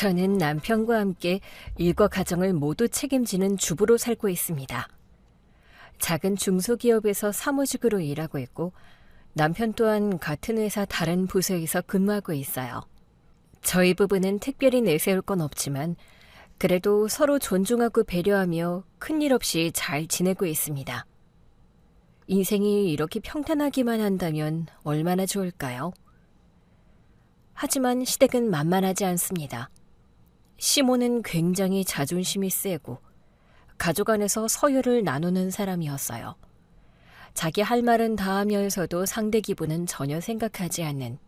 저는 남편과 함께 일과 가정을 모두 책임지는 주부로 살고 있습니다. 작은 중소기업에서 사무직으로 일하고 있고 남편 또한 같은 회사 다른 부서에서 근무하고 있어요. 저희 부부는 특별히 내세울 건 없지만 그래도 서로 존중하고 배려하며 큰일 없이 잘 지내고 있습니다. 인생이 이렇게 평탄하기만 한다면 얼마나 좋을까요? 하지만 시댁은 만만하지 않습니다. 시모는 굉장히 자존심이 세고 가족 안에서 서열을 나누는 사람이었어요. 자기 할 말은 다 하면서도 상대 기분은 전혀 생각하지 않는,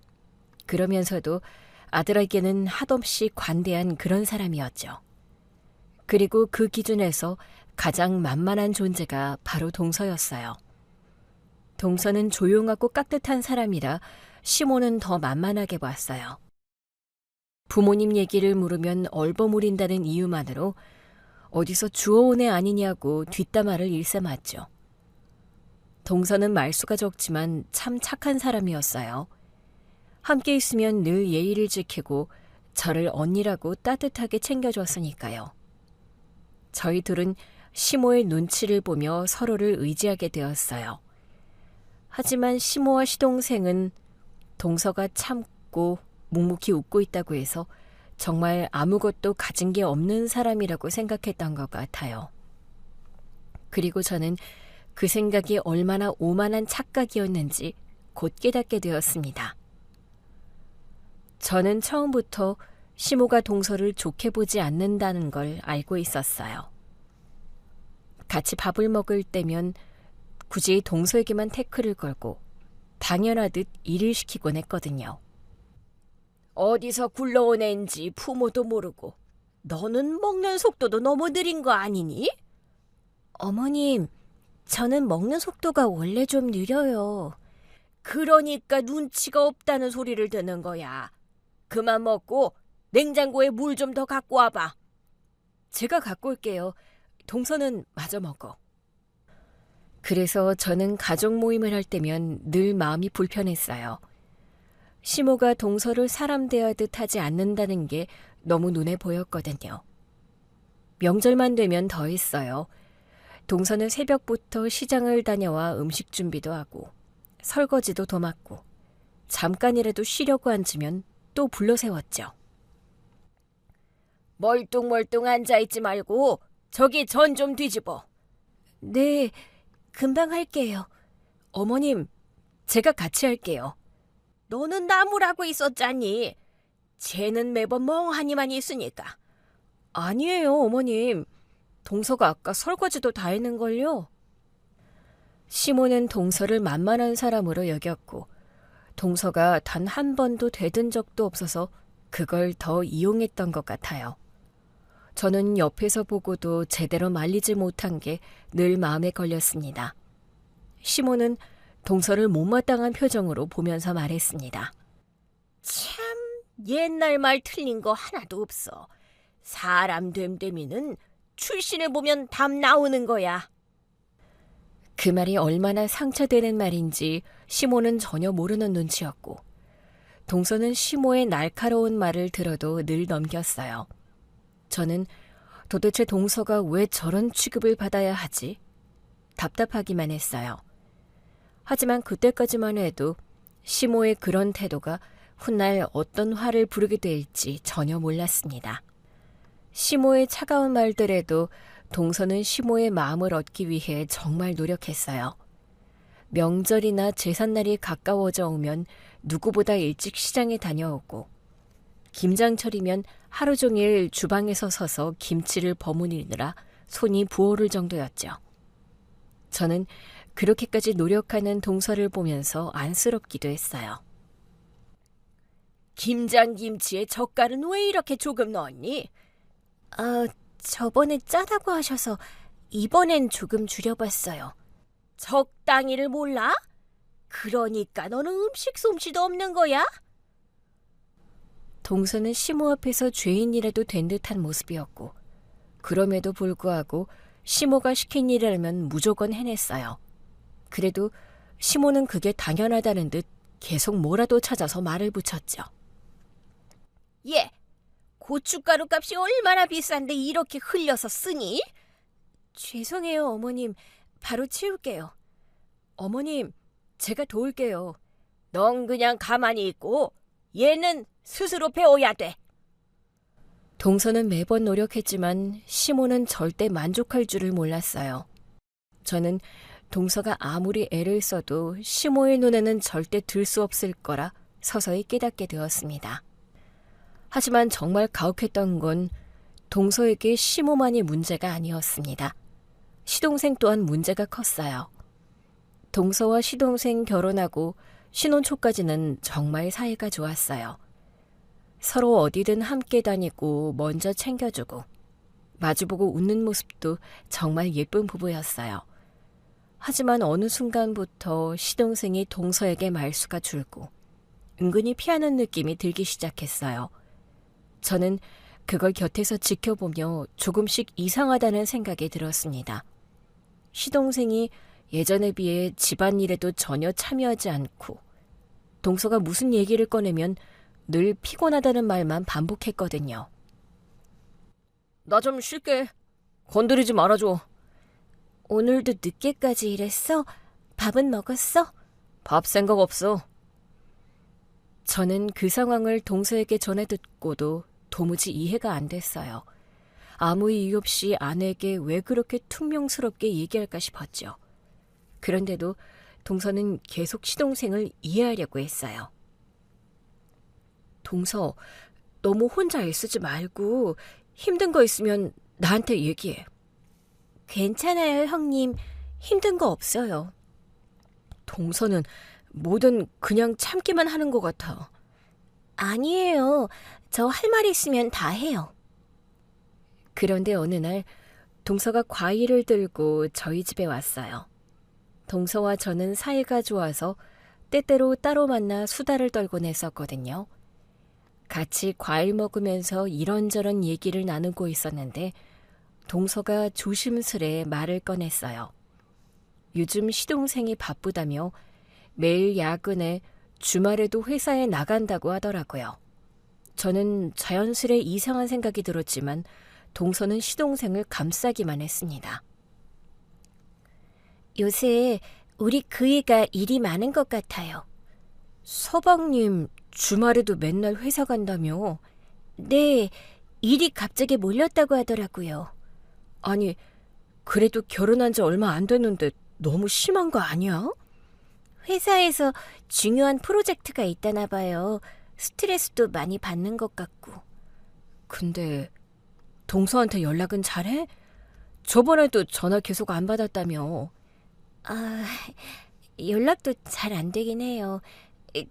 그러면서도 아들에게는 한없이 관대한 그런 사람이었죠. 그리고 그 기준에서 가장 만만한 존재가 바로 동서였어요. 동서는 조용하고 깍듯한 사람이라 시모는 더 만만하게 봤어요. 부모님 얘기를 물으면 얼버무린다는 이유만으로 어디서 주워온 애 아니냐고 뒷담화를 일삼았죠. 동서는 말수가 적지만 참 착한 사람이었어요. 함께 있으면 늘 예의를 지키고 저를 언니라고 따뜻하게 챙겨줬으니까요. 저희 둘은 시모의 눈치를 보며 서로를 의지하게 되었어요. 하지만 시모와 시동생은 동서가 참고 묵묵히 웃고 있다고 해서 정말 아무것도 가진 게 없는 사람이라고 생각했던 것 같아요. 그리고 저는 그 생각이 얼마나 오만한 착각이었는지 곧 깨닫게 되었습니다. 저는 처음부터 시모가 동서를 좋게 보지 않는다는 걸 알고 있었어요. 같이 밥을 먹을 때면 굳이 동서에게만 태클을 걸고 당연하듯 일을 시키곤 했거든요. 어디서 굴러온 앤지 부모도 모르고 너는 먹는 속도도 너무 느린 거 아니니? 어머님, 저는 먹는 속도가 원래 좀 느려요. 그러니까 눈치가 없다는 소리를 듣는 거야. 그만 먹고 냉장고에 물 좀 더 갖고 와봐. 제가 갖고 올게요. 동서는 마저 먹어. 그래서 저는 가족 모임을 할 때면 늘 마음이 불편했어요. 시모가 동서를 사람 대하듯 하지 않는다는 게 너무 눈에 보였거든요. 명절만 되면 더 했어요. 동서는 새벽부터 시장을 다녀와 음식 준비도 하고 설거지도 도맡고 잠깐이라도 쉬려고 앉으면 또 불러세웠죠. 멀뚱멀뚱 앉아있지 말고 저기 전 좀 뒤집어. 네, 금방 할게요. 어머님, 제가 같이 할게요. 너는 나무라고 있었잖니. 쟤는 매번 멍하니만 있으니까. 아니에요, 어머님. 동서가 아까 설거지도 다 했는걸요. 시모는 동서를 만만한 사람으로 여겼고 동서가 단 한 번도 되든 적도 없어서 그걸 더 이용했던 것 같아요. 저는 옆에서 보고도 제대로 말리지 못한 게 늘 마음에 걸렸습니다. 시모는 동서를 못마땅한 표정으로 보면서 말했습니다. 참 옛날 말 틀린 거 하나도 없어. 사람 됨됨이는 출신을 보면 답 나오는 거야. 그 말이 얼마나 상처되는 말인지 시모는 전혀 모르는 눈치였고 동서는 시모의 날카로운 말을 들어도 늘 넘겼어요. 저는 도대체 동서가 왜 저런 취급을 받아야 하지? 답답하기만 했어요. 하지만 그때까지만 해도 시모의 그런 태도가 훗날 어떤 화를 부르게 될지 전혀 몰랐습니다. 시모의 차가운 말들에도 동서는 시모의 마음을 얻기 위해 정말 노력했어요. 명절이나 제삿날이 가까워져 오면 누구보다 일찍 시장에 다녀오고 김장철이면 하루 종일 주방에서 서서 김치를 버무리느라 손이 부어오를 정도였죠. 저는 그렇게까지 노력하는 동서를 보면서 안쓰럽기도 했어요. 김장김치에 젓갈은 왜 이렇게 조금 넣었니? 저번에 짜다고 하셔서 이번엔 조금 줄여봤어요. 적당히를 몰라? 그러니까 너는 음식 솜씨도 없는 거야? 동서는 시모 앞에서 죄인이라도 된 듯한 모습이었고 그럼에도 불구하고 시모가 시킨 일이라면 무조건 해냈어요. 그래도 시모는 그게 당연하다는 듯 계속 뭐라도 찾아서 말을 붙였죠. 예, 고춧가루 값이 얼마나 비싼데 이렇게 흘려서 쓰니? 죄송해요, 어머님. 바로 치울게요. 어머님, 제가 도울게요. 넌 그냥 가만히 있고 얘는 스스로 배워야 돼. 동서는 매번 노력했지만 시모는 절대 만족할 줄을 몰랐어요. 저는 동서가 아무리 애를 써도 시모의 눈에는 절대 들 수 없을 거라 서서히 깨닫게 되었습니다. 하지만 정말 가혹했던 건 동서에게 시모만이 문제가 아니었습니다. 시동생 또한 문제가 컸어요. 동서와 시동생 결혼하고 신혼 초까지는 정말 사이가 좋았어요. 서로 어디든 함께 다니고 먼저 챙겨주고 마주보고 웃는 모습도 정말 예쁜 부부였어요. 하지만 어느 순간부터 시동생이 동서에게 말수가 줄고 은근히 피하는 느낌이 들기 시작했어요. 저는 그걸 곁에서 지켜보며 조금씩 이상하다는 생각이 들었습니다. 시동생이 예전에 비해 집안일에도 전혀 참여하지 않고 동서가 무슨 얘기를 꺼내면 늘 피곤하다는 말만 반복했거든요. 나 좀 쉴게. 건드리지 말아줘. 오늘도 늦게까지 일했어? 밥은 먹었어? 밥 생각 없어. 저는 그 상황을 동서에게 전해 듣고도 도무지 이해가 안 됐어요. 아무 이유 없이 아내에게 왜 그렇게 퉁명스럽게 얘기할까 싶었죠. 그런데도 동서는 계속 시동생을 이해하려고 했어요. 동서, 너무 혼자 애쓰지 말고 힘든 거 있으면 나한테 얘기해. 괜찮아요, 형님. 힘든 거 없어요. 동서는 뭐든 그냥 참기만 하는 것 같아. 아니에요. 저 할 말 있으면 다 해요. 그런데 어느 날 동서가 과일을 들고 저희 집에 왔어요. 동서와 저는 사이가 좋아서 때때로 따로 만나 수다를 떨곤 했었거든요. 같이 과일 먹으면서 이런저런 얘기를 나누고 있었는데 동서가 조심스레 말을 꺼냈어요. 요즘 시동생이 바쁘다며 매일 야근에 주말에도 회사에 나간다고 하더라고요. 저는 자연스레 이상한 생각이 들었지만 동서는 시동생을 감싸기만 했습니다. 요새 우리 그이가 일이 많은 것 같아요. 서방님 주말에도 맨날 회사 간다며? 네, 일이 갑자기 몰렸다고 하더라고요. 아니, 그래도 결혼한 지 얼마 안 됐는데 너무 심한 거 아니야? 회사에서 중요한 프로젝트가 있다나 봐요. 스트레스도 많이 받는 것 같고. 근데 동서한테 연락은 잘해? 저번에도 전화 계속 안 받았다며. 연락도 잘 안 되긴 해요.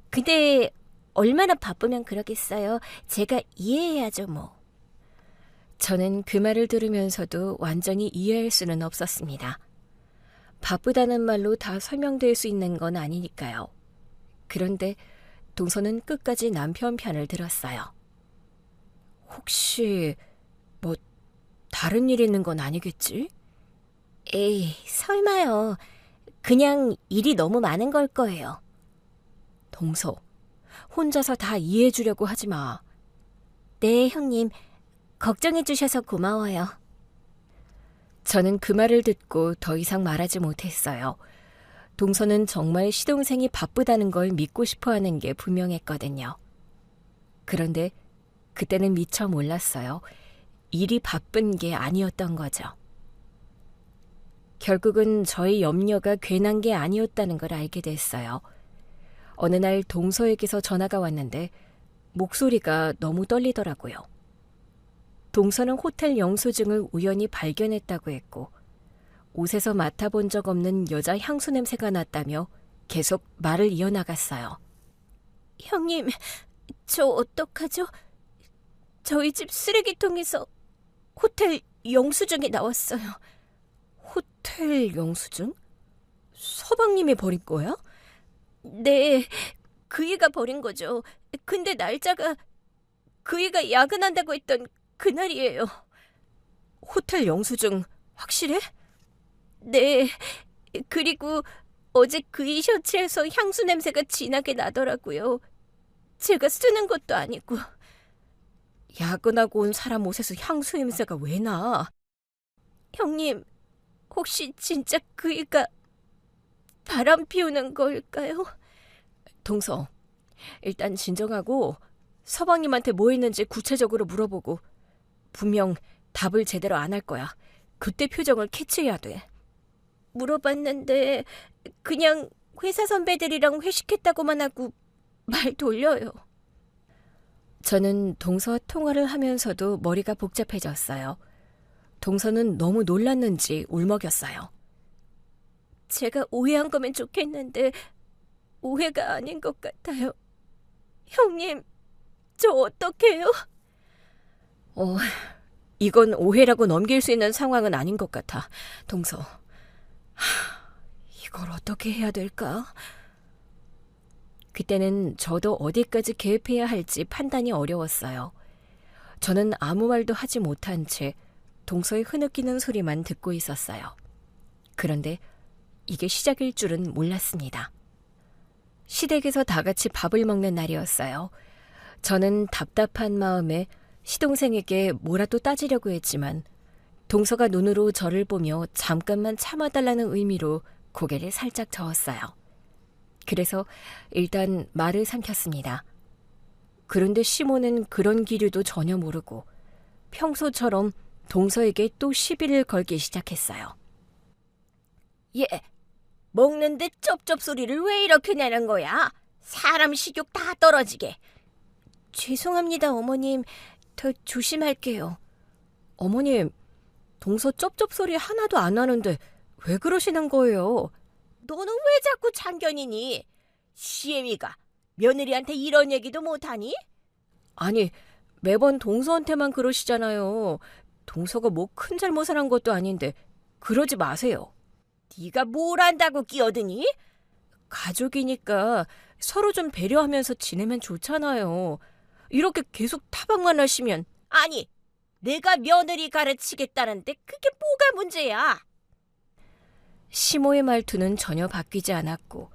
근데 얼마나 바쁘면 그러겠어요. 제가 이해해야죠, 뭐. 저는 그 말을 들으면서도 완전히 이해할 수는 없었습니다. 바쁘다는 말로 다 설명될 수 있는 건 아니니까요. 그런데 동서는 끝까지 남편 편을 들었어요. 혹시 뭐 다른 일 있는 건 아니겠지? 에이, 설마요. 그냥 일이 너무 많은 걸 거예요. 동서, 혼자서 다 이해해 주려고 하지 마. 네, 형님. 걱정해 주셔서 고마워요. 저는 그 말을 듣고 더 이상 말하지 못했어요. 동서는 정말 시동생이 바쁘다는 걸 믿고 싶어하는 게 분명했거든요. 그런데 그때는 미처 몰랐어요. 일이 바쁜 게 아니었던 거죠. 결국은 저의 염려가 괜한 게 아니었다는 걸 알게 됐어요. 어느 날 동서에게서 전화가 왔는데 목소리가 너무 떨리더라고요. 동서는 호텔 영수증을 우연히 발견했다고 했고 옷에서 맡아본 적 없는 여자 향수 냄새가 났다며 계속 말을 이어나갔어요. 형님, 저 어떡하죠? 저희 집 쓰레기통에서 호텔 영수증이 나왔어요. 호텔 영수증? 서방님이 버린 거야? 네, 그이가 버린 거죠. 근데 날짜가 그이가 야근한다고 했던 그날이에요. 호텔 영수증 확실해? 네, 그리고 어제 그이 셔츠에서 향수 냄새가 진하게 나더라고요. 제가 쓰는 것도 아니고. 야근하고 온 사람 옷에서 향수 냄새가 왜 나? 형님, 혹시 진짜 그이가 바람 피우는 걸까요? 동서, 일단 진정하고 서방님한테 뭐 했는지 구체적으로 물어보고 분명 답을 제대로 안 할 거야. 그때 표정을 캐치해야 돼. 물어봤는데 그냥 회사 선배들이랑 회식했다고만 하고 말 돌려요. 저는 동서와 통화를 하면서도 머리가 복잡해졌어요. 동서는 너무 놀랐는지 울먹였어요. 제가 오해한 거면 좋겠는데 오해가 아닌 것 같아요. 형님, 저 어떡해요? 이건 오해라고 넘길 수 있는 상황은 아닌 것 같아. 동서, 이걸 어떻게 해야 될까? 그때는 저도 어디까지 개입해야 할지 판단이 어려웠어요. 저는 아무 말도 하지 못한 채 동서의 흐느끼는 소리만 듣고 있었어요. 그런데 이게 시작일 줄은 몰랐습니다. 시댁에서 다 같이 밥을 먹는 날이었어요. 저는 답답한 마음에 시동생에게 뭐라도 따지려고 했지만 동서가 눈으로 저를 보며 잠깐만 참아달라는 의미로 고개를 살짝 저었어요. 그래서 일단 말을 삼켰습니다. 그런데 시모는 그런 기류도 전혀 모르고 평소처럼 동서에게 또 시비를 걸기 시작했어요. 얘, 먹는데 쩝쩝 소리를 왜 이렇게 내는 거야? 사람 식욕 다 떨어지게. 죄송합니다, 어머님. 더 조심할게요. 어머님, 동서 쩝쩝 소리 하나도 안 나는데 왜 그러시는 거예요? 너는 왜 자꾸 참견이니? 시애미가 며느리한테 이런 얘기도 못하니? 아니, 매번 동서한테만 그러시잖아요. 동서가 뭐 큰 잘못을 한 것도 아닌데 그러지 마세요. 네가 뭘 안다고 끼어드니? 가족이니까 서로 좀 배려하면서 지내면 좋잖아요. 이렇게 계속 타박만 하시면. 아니, 내가 며느리 가르치겠다는데 그게 뭐가 문제야? 시모의 말투는 전혀 바뀌지 않았고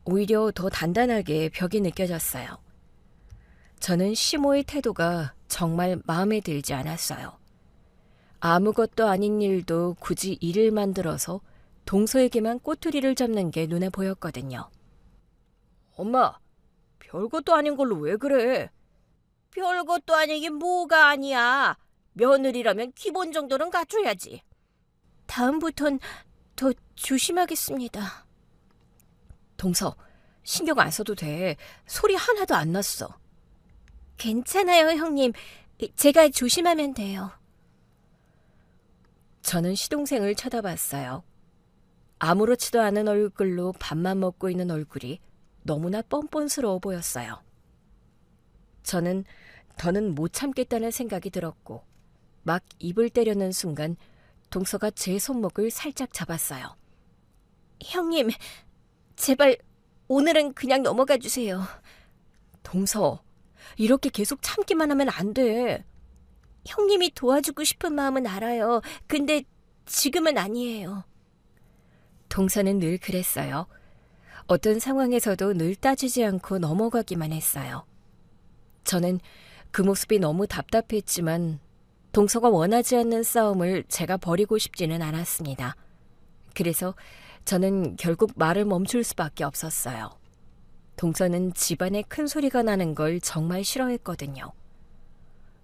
오히려 더 단단하게 벽이 느껴졌어요. 저는 시모의 태도가 정말 마음에 들지 않았어요. 아무것도 아닌 일도 굳이 일을 만들어서 동서에게만 꼬투리를 잡는 게 눈에 보였거든요. 엄마, 별것도 아닌 걸로 왜 그래? 별것도 아니긴 뭐가 아니야. 며느리라면 기본 정도는 갖춰야지. 다음부턴 더 조심하겠습니다. 동서, 신경 안 써도 돼. 소리 하나도 안 났어. 괜찮아요, 형님. 제가 조심하면 돼요. 저는 시동생을 쳐다봤어요. 아무렇지도 않은 얼굴로 밥만 먹고 있는 얼굴이 너무나 뻔뻔스러워 보였어요. 저는 더는 못 참겠다는 생각이 들었고 막 입을 떼려는 순간 동서가 제 손목을 살짝 잡았어요. 형님, 제발 오늘은 그냥 넘어가 주세요. 동서, 이렇게 계속 참기만 하면 안 돼. 형님이 도와주고 싶은 마음은 알아요. 근데 지금은 아니에요. 동서는 늘 그랬어요. 어떤 상황에서도 늘 따지지 않고 넘어가기만 했어요. 저는 그 모습이 너무 답답했지만 동서가 원하지 않는 싸움을 제가 벌이고 싶지는 않았습니다. 그래서 저는 결국 말을 멈출 수밖에 없었어요. 동서는 집안에 큰 소리가 나는 걸 정말 싫어했거든요.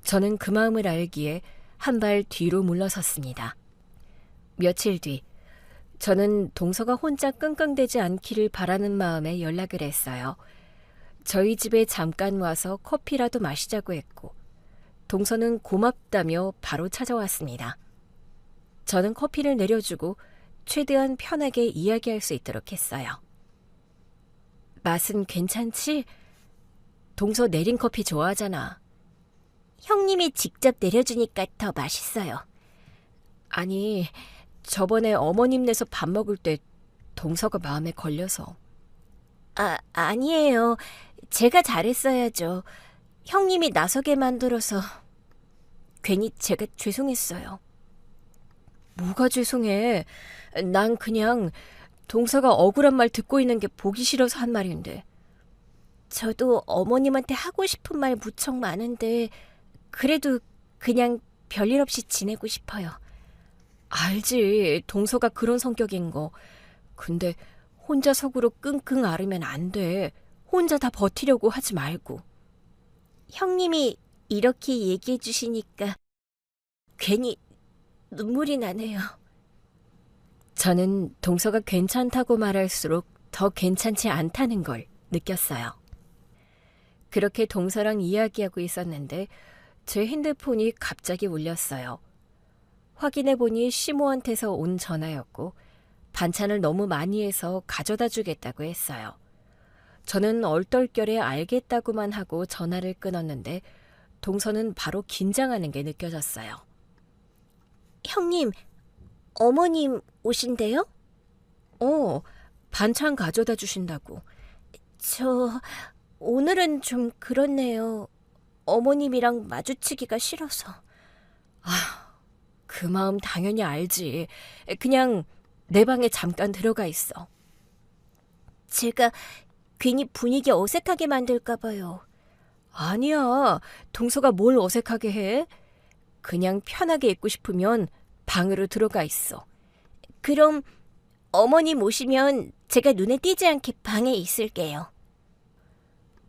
저는 그 마음을 알기에 한 발 뒤로 물러섰습니다. 며칠 뒤 저는 동서가 혼자 끙끙대지 않기를 바라는 마음에 연락을 했어요. 저희 집에 잠깐 와서 커피라도 마시자고 했고 동서는 고맙다며 바로 찾아왔습니다. 저는 커피를 내려주고 최대한 편하게 이야기할 수 있도록 했어요. 맛은 괜찮지? 동서 내린 커피 좋아하잖아. 형님이 직접 내려주니까 더 맛있어요. 아니, 저번에 어머님 내서 밥 먹을 때 동서가 마음에 걸려서. 아니에요. 제가 잘했어야죠. 형님이 나서게 만들어서 괜히 제가 죄송했어요. 뭐가 죄송해. 난 그냥 동서가 억울한 말 듣고 있는 게 보기 싫어서 한 말인데. 저도 어머님한테 하고 싶은 말 무척 많은데 그래도 그냥 별일 없이 지내고 싶어요. 알지, 동서가 그런 성격인 거. 근데 혼자 속으로 끙끙 앓으면 안 돼. 혼자 다 버티려고 하지 말고. 형님이 이렇게 얘기해 주시니까 괜히 눈물이 나네요. 저는 동서가 괜찮다고 말할수록 더 괜찮지 않다는 걸 느꼈어요. 그렇게 동서랑 이야기하고 있었는데 제 핸드폰이 갑자기 울렸어요. 확인해보니 시모한테서 온 전화였고 반찬을 너무 많이 해서 가져다 주겠다고 했어요. 저는 얼떨결에 알겠다고만 하고 전화를 끊었는데 동서는 바로 긴장하는 게 느껴졌어요. 형님, 어머님 오신대요? 반찬 가져다 주신다고. 오늘은 좀 그렇네요. 어머님이랑 마주치기가 싫어서. 그 마음 당연히 알지. 그냥 내 방에 잠깐 들어가 있어. 제가 괜히 분위기 어색하게 만들까 봐요. 아니야. 동서가 뭘 어색하게 해? 그냥 편하게 있고 싶으면 방으로 들어가 있어. 그럼 어머님 오시면 제가 눈에 띄지 않게 방에 있을게요.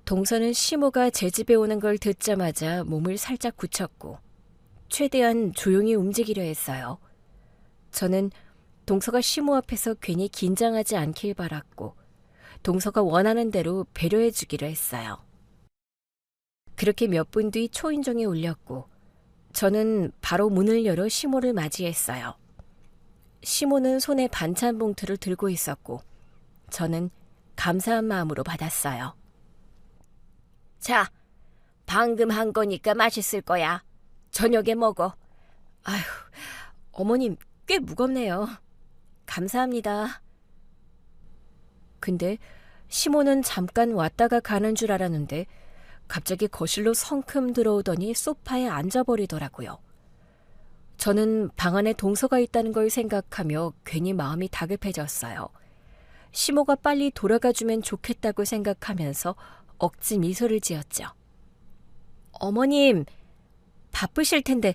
동서는 시모가 제 집에 오는 걸 듣자마자 몸을 살짝 굳혔고 최대한 조용히 움직이려 했어요. 저는 동서가 시모 앞에서 괜히 긴장하지 않길 바랐고 동서가 원하는 대로 배려해 주기로 했어요. 그렇게 몇 분 뒤 초인종이 울렸고 저는 바로 문을 열어 시모를 맞이했어요. 시모는 손에 반찬 봉투를 들고 있었고 저는 감사한 마음으로 받았어요. 자, 방금 한 거니까 맛있을 거야. 저녁에 먹어. 아휴, 어머님 꽤 무겁네요. 감사합니다. 근데 시모는 잠깐 왔다가 가는 줄 알았는데 갑자기 거실로 성큼 들어오더니 소파에 앉아버리더라고요. 저는 방 안에 동서가 있다는 걸 생각하며 괜히 마음이 다급해졌어요. 시모가 빨리 돌아가주면 좋겠다고 생각하면서 억지 미소를 지었죠. 어머님, 바쁘실 텐데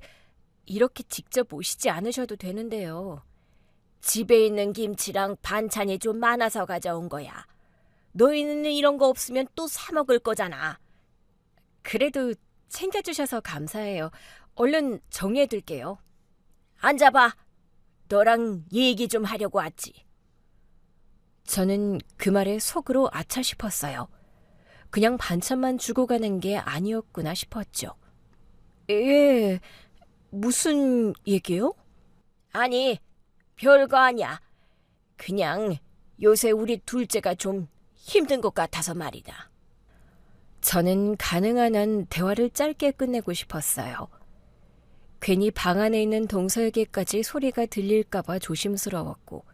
이렇게 직접 오시지 않으셔도 되는데요. 집에 있는 김치랑 반찬이 좀 많아서 가져온 거야. 너희는 이런 거 없으면 또 사 먹을 거잖아. 그래도 챙겨주셔서 감사해요. 얼른 정리해둘게요. 앉아봐. 너랑 얘기 좀 하려고 왔지. 저는 그 말에 속으로 아차 싶었어요. 그냥 반찬만 주고 가는 게 아니었구나 싶었죠. 예, 무슨 얘기요? 아니, 별거 아니야. 그냥 요새 우리 둘째가 좀 힘든 것 같아서 말이다. 저는 가능한 한 대화를 짧게 끝내고 싶었어요. 괜히 방 안에 있는 동서에게까지 소리가 들릴까봐 조심스러웠고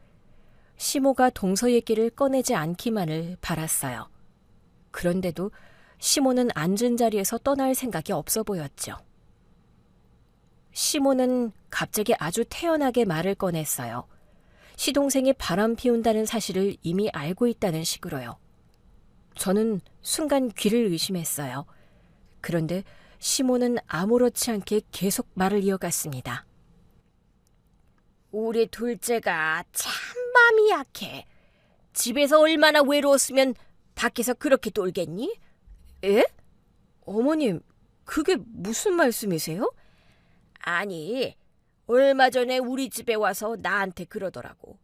시모가 동서 얘기를 꺼내지 않기만을 바랐어요. 그런데도 시모는 앉은 자리에서 떠날 생각이 없어 보였죠. 시모는 갑자기 아주 태연하게 말을 꺼냈어요. 시동생이 바람 피운다는 사실을 이미 알고 있다는 식으로요. 저는 순간 귀를 의심했어요. 그런데 시모는 아무렇지 않게 계속 말을 이어갔습니다. 우리 둘째가 참 마음이 약해. 집에서 얼마나 외로웠으면 밖에서 그렇게 놀겠니? 에? 어머님, 그게 무슨 말씀이세요? 아니, 얼마 전에 우리 집에 와서 나한테 그러더라고.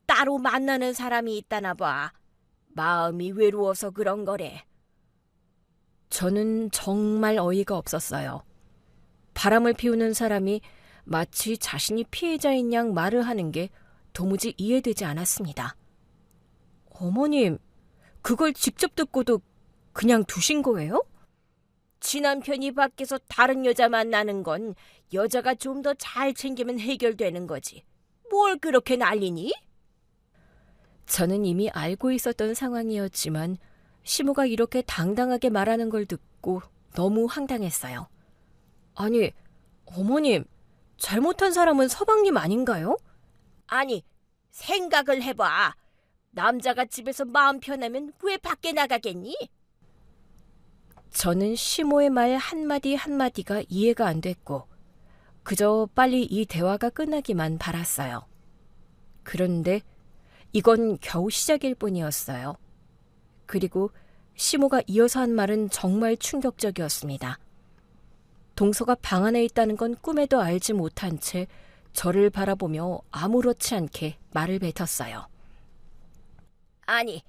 따로 만나는 사람이 있다나 봐. 마음이 외로워서 그런 거래. 저는 정말 어이가 없었어요. 바람을 피우는 사람이 마치 자신이 피해자인 양 말을 하는 게 도무지 이해되지 않았습니다. 어머님, 그걸 직접 듣고도 그냥 두신 거예요? 지 남편이 밖에서 다른 여자 만나는 건 여자가 좀 더 잘 챙기면 해결되는 거지. 뭘 그렇게 난리니? 저는 이미 알고 있었던 상황이었지만 시모가 이렇게 당당하게 말하는 걸 듣고 너무 황당했어요. 아니, 어머님, 잘못한 사람은 서방님 아닌가요? 아니, 생각을 해봐. 남자가 집에서 마음 편하면 왜 밖에 나가겠니? 저는 시모의 말 한마디 한마디가 이해가 안 됐고 그저 빨리 이 대화가 끝나기만 바랐어요. 그런데 이건 겨우 시작일 뿐이었어요. 그리고 시모가 이어서 한 말은 정말 충격적이었습니다. 동서가 방 안에 있다는 건 꿈에도 알지 못한 채 저를 바라보며 아무렇지 않게 말을 뱉었어요. 아니,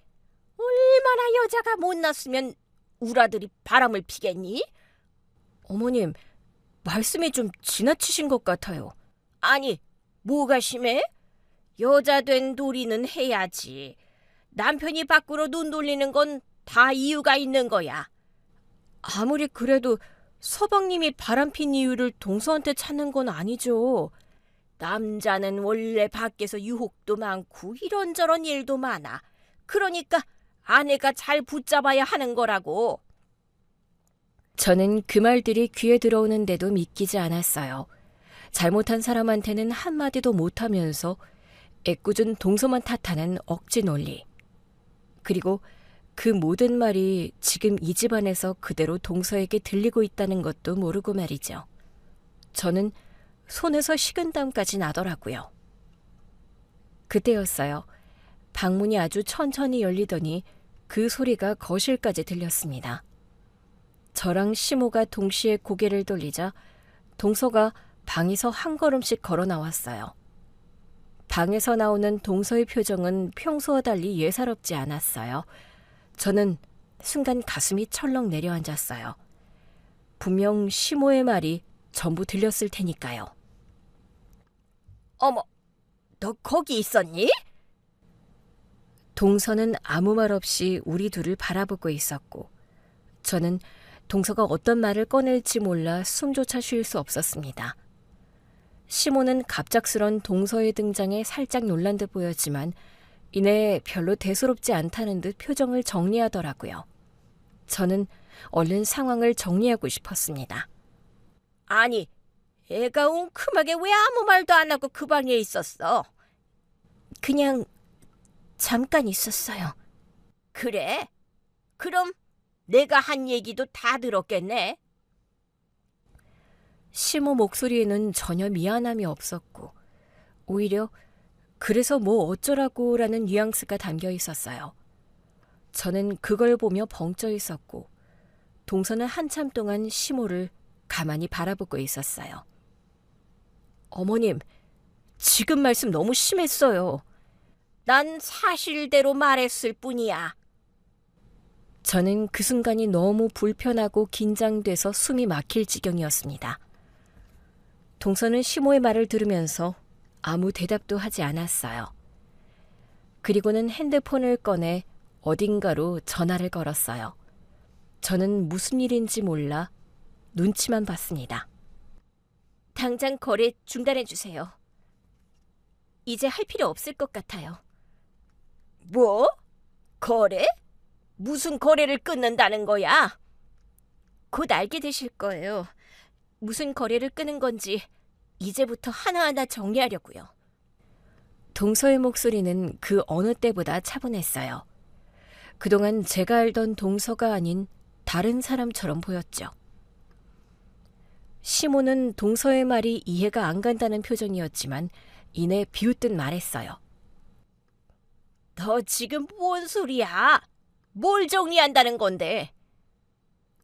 얼마나 여자가 못났으면 우라들이 바람을 피겠니? 어머님, 말씀이 좀 지나치신 것 같아요. 아니, 뭐가 심해? 여자 된 도리는 해야지. 남편이 밖으로 눈 돌리는 건 다 이유가 있는 거야. 아무리 그래도 서방님이 바람핀 이유를 동서한테 찾는 건 아니죠. 남자는 원래 밖에서 유혹도 많고 이런저런 일도 많아. 그러니까 아내가 잘 붙잡아야 하는 거라고. 저는 그 말들이 귀에 들어오는데도 믿기지 않았어요. 잘못한 사람한테는 한마디도 못하면서 애꿎은 동서만 탓하는 억지 논리. 그리고 그 모든 말이 지금 이 집안에서 그대로 동서에게 들리고 있다는 것도 모르고 말이죠. 저는 손에서 식은땀까지 나더라고요. 그때였어요. 방문이 아주 천천히 열리더니 그 소리가 거실까지 들렸습니다. 저랑 시모가 동시에 고개를 돌리자 동서가 방에서 한 걸음씩 걸어 나왔어요. 방에서 나오는 동서의 표정은 평소와 달리 예사롭지 않았어요. 저는 순간 가슴이 철렁 내려앉았어요. 분명 시모의 말이 전부 들렸을 테니까요. 어머, 너 거기 있었니? 동서는 아무 말 없이 우리 둘을 바라보고 있었고 저는 동서가 어떤 말을 꺼낼지 몰라 숨조차 쉴 수 없었습니다. 시모는 갑작스런 동서의 등장에 살짝 놀란 듯 보였지만 이내 별로 대수롭지 않다는 듯 표정을 정리하더라고요. 저는 얼른 상황을 정리하고 싶었습니다. 아니, 애가 웅큼하게 왜 아무 말도 안 하고 그 방에 있었어? 그냥 잠깐 있었어요. 그래? 그럼 내가 한 얘기도 다 들었겠네? 시모 목소리에는 전혀 미안함이 없었고 오히려 그래서 뭐 어쩌라고라는 뉘앙스가 담겨 있었어요. 저는 그걸 보며 벙쪄 있었고 동서는 한참 동안 시모를 가만히 바라보고 있었어요. 어머님, 지금 말씀 너무 심했어요. 난 사실대로 말했을 뿐이야. 저는 그 순간이 너무 불편하고 긴장돼서 숨이 막힐 지경이었습니다. 동서는 시모의 말을 들으면서 아무 대답도 하지 않았어요. 그리고는 핸드폰을 꺼내 어딘가로 전화를 걸었어요. 저는 무슨 일인지 몰라 눈치만 봤습니다. 당장 거래 중단해주세요. 이제 할 필요 없을 것 같아요. 뭐? 거래? 무슨 거래를 끊는다는 거야? 곧 알게 되실 거예요. 무슨 거래를 끊은 건지 이제부터 하나하나 정리하려고요. 동서의 목소리는 그 어느 때보다 차분했어요. 그동안 제가 알던 동서가 아닌 다른 사람처럼 보였죠. 시모는 동서의 말이 이해가 안 간다는 표정이었지만 이내 비웃듯 말했어요. 너 지금 뭔 소리야? 뭘 정리한다는 건데?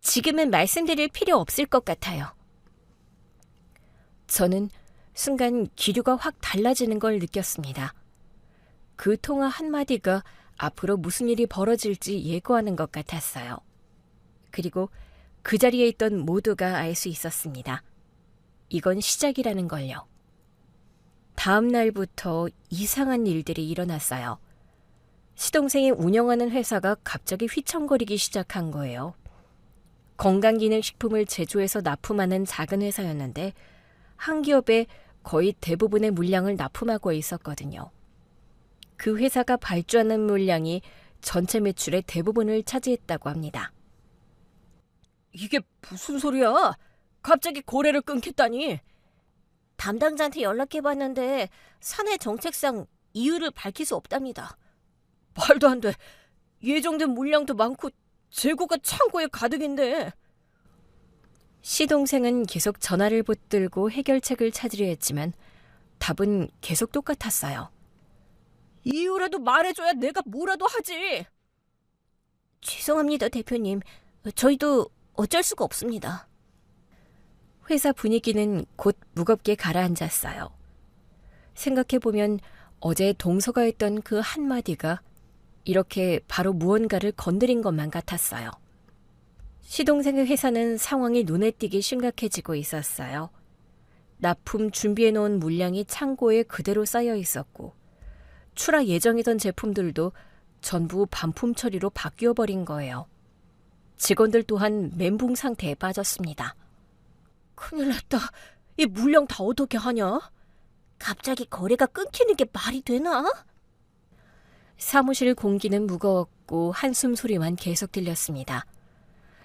지금은 말씀드릴 필요 없을 것 같아요. 저는 순간 기류가 확 달라지는 걸 느꼈습니다. 그 통화 한마디가 앞으로 무슨 일이 벌어질지 예고하는 것 같았어요. 그리고 그 자리에 있던 모두가 알 수 있었습니다. 이건 시작이라는 걸요. 다음 날부터 이상한 일들이 일어났어요. 시동생이 운영하는 회사가 갑자기 휘청거리기 시작한 거예요. 건강기능식품을 제조해서 납품하는 작은 회사였는데 한 기업에 거의 대부분의 물량을 납품하고 있었거든요. 그 회사가 발주하는 물량이 전체 매출의 대부분을 차지했다고 합니다. 이게 무슨 소리야? 갑자기 거래를 끊겠다니. 담당자한테 연락해봤는데 사내 정책상 이유를 밝힐 수 없답니다. 말도 안 돼. 예정된 물량도 많고 재고가 창고에 가득인데. 시동생은 계속 전화를 붙들고 해결책을 찾으려 했지만 답은 계속 똑같았어요. 이유라도 말해줘야 내가 뭐라도 하지. 죄송합니다, 대표님. 저희도 어쩔 수가 없습니다. 회사 분위기는 곧 무겁게 가라앉았어요. 생각해보면 어제 동서가 했던 그 한마디가 이렇게 바로 무언가를 건드린 것만 같았어요. 시동생의 회사는 상황이 눈에 띄게 심각해지고 있었어요. 납품 준비해놓은 물량이 창고에 그대로 쌓여 있었고 출하 예정이던 제품들도 전부 반품 처리로 바뀌어버린 거예요. 직원들 또한 멘붕 상태에 빠졌습니다. 큰일 났다. 이 물량 다 어떻게 하냐? 갑자기 거래가 끊기는 게 말이 되나? 사무실 공기는 무거웠고 한숨 소리만 계속 들렸습니다.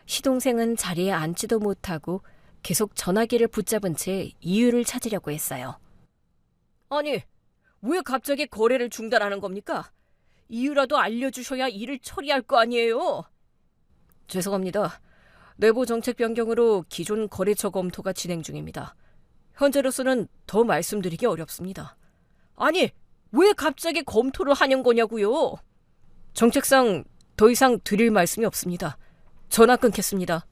시동생은 자리에 앉지도 못하고 계속 전화기를 붙잡은 채 이유를 찾으려고 했어요. 아니, 왜 갑자기 거래를 중단하는 겁니까? 이유라도 알려주셔야 일을 처리할 거 아니에요. 죄송합니다. 내부 정책 변경으로 기존 거래처 검토가 진행 중입니다. 현재로서는 더 말씀드리기 어렵습니다. 아니, 왜 갑자기 검토를 하는 거냐고요? 정책상 더 이상 드릴 말씀이 없습니다. 전화 끊겠습니다.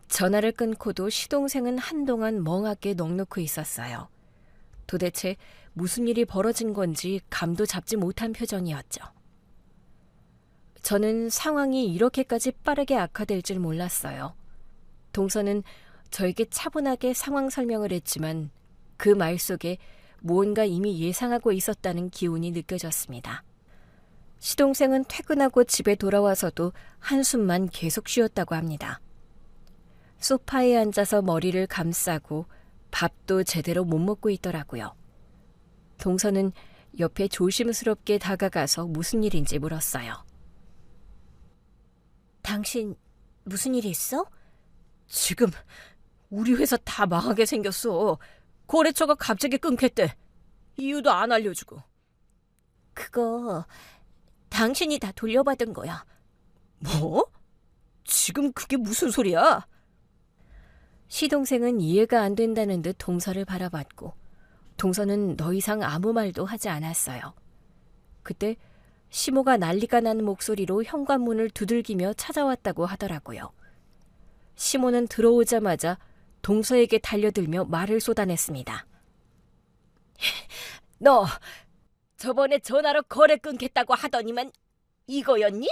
전화를 끊고도 시동생은 한동안 멍하게 넋놓고 있었어요. 도대체 무슨 일이 벌어진 건지 감도 잡지 못한 표정이었죠. 저는 상황이 이렇게까지 빠르게 악화될 줄 몰랐어요. 동서는 저에게 차분하게 상황 설명을 했지만 그 말 속에 무언가 이미 예상하고 있었다는 기운이 느껴졌습니다. 시동생은 퇴근하고 집에 돌아와서도 한숨만 계속 쉬었다고 합니다. 소파에 앉아서 머리를 감싸고 밥도 제대로 못 먹고 있더라고요. 동서는 옆에 조심스럽게 다가가서 무슨 일인지 물었어요. 당신 무슨 일이 있어? 지금 우리 회사 다 망하게 생겼어. 거래처가 갑자기 끊겼대. 이유도 안 알려주고. 그거 당신이 다 돌려받은 거야. 뭐? 지금 그게 무슨 소리야? 시동생은 이해가 안 된다는 듯 동서를 바라봤고 동서는 더 이상 아무 말도 하지 않았어요. 그때 시모가 난리가 난 목소리로 현관문을 두들기며 찾아왔다고 하더라고요. 시모는 들어오자마자 동서에게 달려들며 말을 쏟아냈습니다. 너 저번에 전화로 거래 끊겠다고 하더니만 이거였니?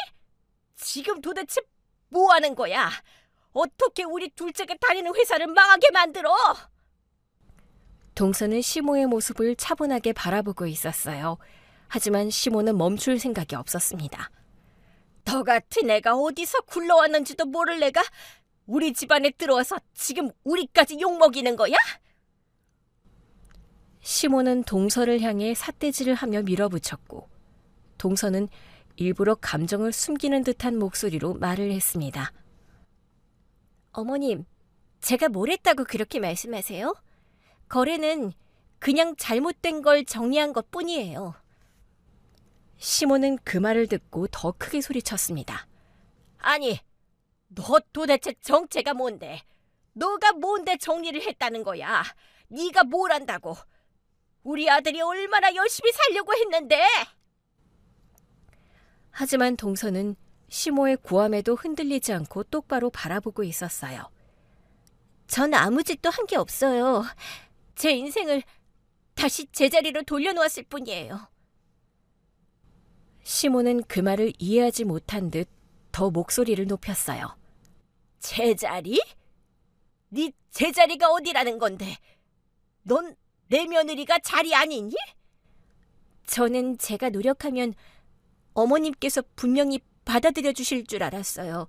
지금 도대체 뭐 하는 거야? 어떻게 우리 둘째가 다니는 회사를 망하게 만들어? 동서는 시모의 모습을 차분하게 바라보고 있었어요. 하지만 시모는 멈출 생각이 없었습니다. 너 같은 애가 어디서 굴러왔는지도 모를 애가 우리 집안에 들어와서 지금 우리까지 욕먹이는 거야? 시모는 동서를 향해 삿대질을 하며 밀어붙였고 동서는 일부러 감정을 숨기는 듯한 목소리로 말을 했습니다. 어머님, 제가 뭘 했다고 그렇게 말씀하세요? 거래는 그냥 잘못된 걸 정리한 것뿐이에요. 시모는 그 말을 듣고 더 크게 소리쳤습니다. 아니, 너 도대체 정체가 뭔데? 너가 뭔데 정리를 했다는 거야? 네가 뭘 안다고? 우리 아들이 얼마나 열심히 살려고 했는데! 하지만 동서는 시모의 고함에도 흔들리지 않고 똑바로 바라보고 있었어요. 전 아무 짓도 한 게 없어요. 제 인생을 다시 제자리로 돌려놓았을 뿐이에요. 시모는 그 말을 이해하지 못한 듯 더 목소리를 높였어요. 제자리? 네 제자리가 어디라는 건데? 넌 내 며느리가 자리 아니니? 저는 제가 노력하면 어머님께서 분명히 받아들여 주실 줄 알았어요.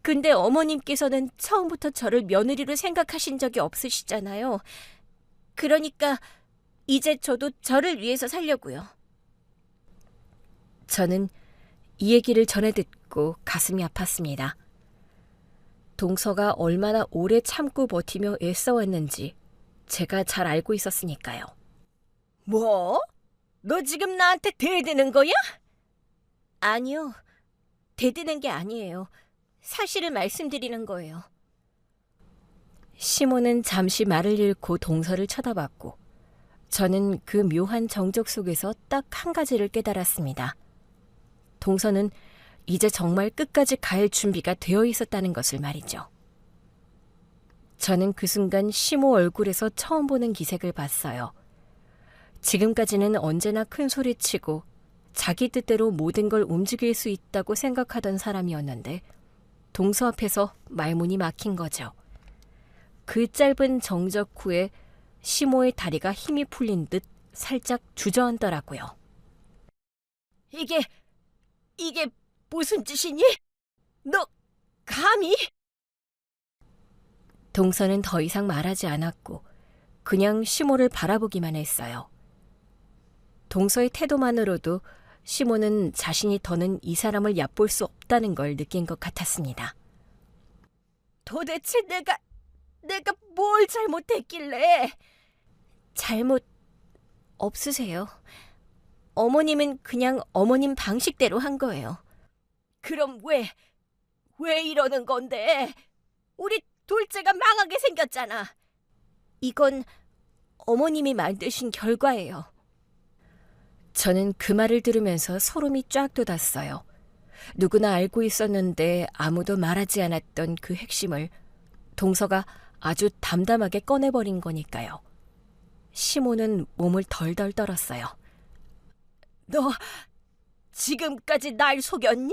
근데 어머님께서는 처음부터 저를 며느리로 생각하신 적이 없으시잖아요. 그러니까 이제 저도 저를 위해서 살려고요. 저는 이 얘기를 전해 듣고 가슴이 아팠습니다. 동서가 얼마나 오래 참고 버티며 애써왔는지 제가 잘 알고 있었으니까요. 뭐? 너 지금 나한테 대드는 거야? 아니요. 대드는 게 아니에요. 사실을 말씀드리는 거예요. 시몬은 잠시 말을 잃고 동서를 쳐다봤고 저는 그 묘한 정적 속에서 딱 한 가지를 깨달았습니다. 동서는 이제 정말 끝까지 갈 준비가 되어 있었다는 것을 말이죠. 저는 그 순간 시모 얼굴에서 처음 보는 기색을 봤어요. 지금까지는 언제나 큰 소리치고 자기 뜻대로 모든 걸 움직일 수 있다고 생각하던 사람이었는데 동서 앞에서 말문이 막힌 거죠. 그 짧은 정적 후에 시모의 다리가 힘이 풀린 듯 살짝 주저앉더라고요. 이게 무슨 짓이니? 너 감히? 동서는 더 이상 말하지 않았고 그냥 시모를 바라보기만 했어요. 동서의 태도만으로도 시모는 자신이 더는 이 사람을 얕볼 수 없다는 걸 느낀 것 같았습니다. 도대체 내가 뭘 잘못했길래? 잘못 없으세요. 어머님은 그냥 어머님 방식대로 한 거예요. 그럼 왜 이러는 건데? 우리 둘째가 망하게 생겼잖아. 이건 어머님이 만드신 결과예요. 저는 그 말을 들으면서 소름이 쫙 돋았어요. 누구나 알고 있었는데 아무도 말하지 않았던 그 핵심을 동서가 아주 담담하게 꺼내버린 거니까요. 시모는 몸을 덜덜 떨었어요. 너 지금까지 날 속였니?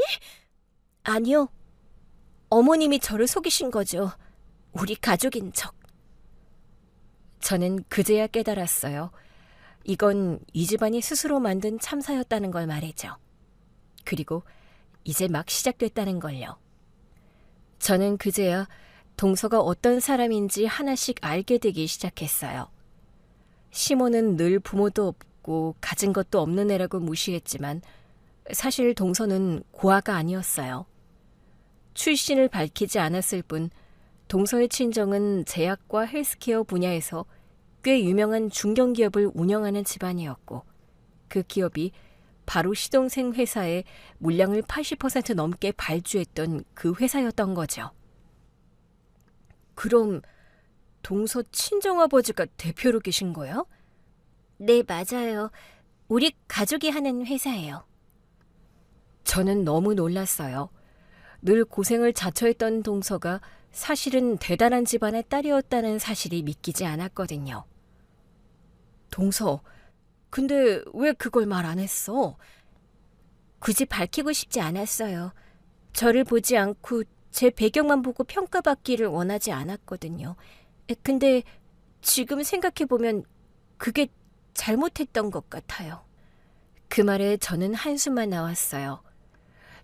아니요. 어머님이 저를 속이신 거죠. 우리 가족인 척. 저는 그제야 깨달았어요. 이건 이 집안이 스스로 만든 참사였다는 걸 말이죠. 그리고 이제 막 시작됐다는 걸요. 저는 그제야 동서가 어떤 사람인지 하나씩 알게 되기 시작했어요. 시모는 늘 부모도 없고 가진 것도 없는 애라고 무시했지만 사실 동서는 고아가 아니었어요. 출신을 밝히지 않았을 뿐 동서의 친정은 제약과 헬스케어 분야에서 꽤 유명한 중견기업을 운영하는 집안이었고 그 기업이 바로 시동생 회사의 물량을 80% 넘게 발주했던 그 회사였던 거죠. 그럼 동서 친정아버지가 대표로 계신 거예요? 네, 맞아요. 우리 가족이 하는 회사예요. 저는 너무 놀랐어요. 늘 고생을 자처했던 동서가 사실은 대단한 집안의 딸이었다는 사실이 믿기지 않았거든요. 동서, 근데 왜 그걸 말 안 했어? 굳이 밝히고 싶지 않았어요. 저를 보지 않고 제 배경만 보고 평가받기를 원하지 않았거든요. 근데 지금 생각해보면 그게 잘못했던 것 같아요. 그 말에 저는 한숨만 나왔어요.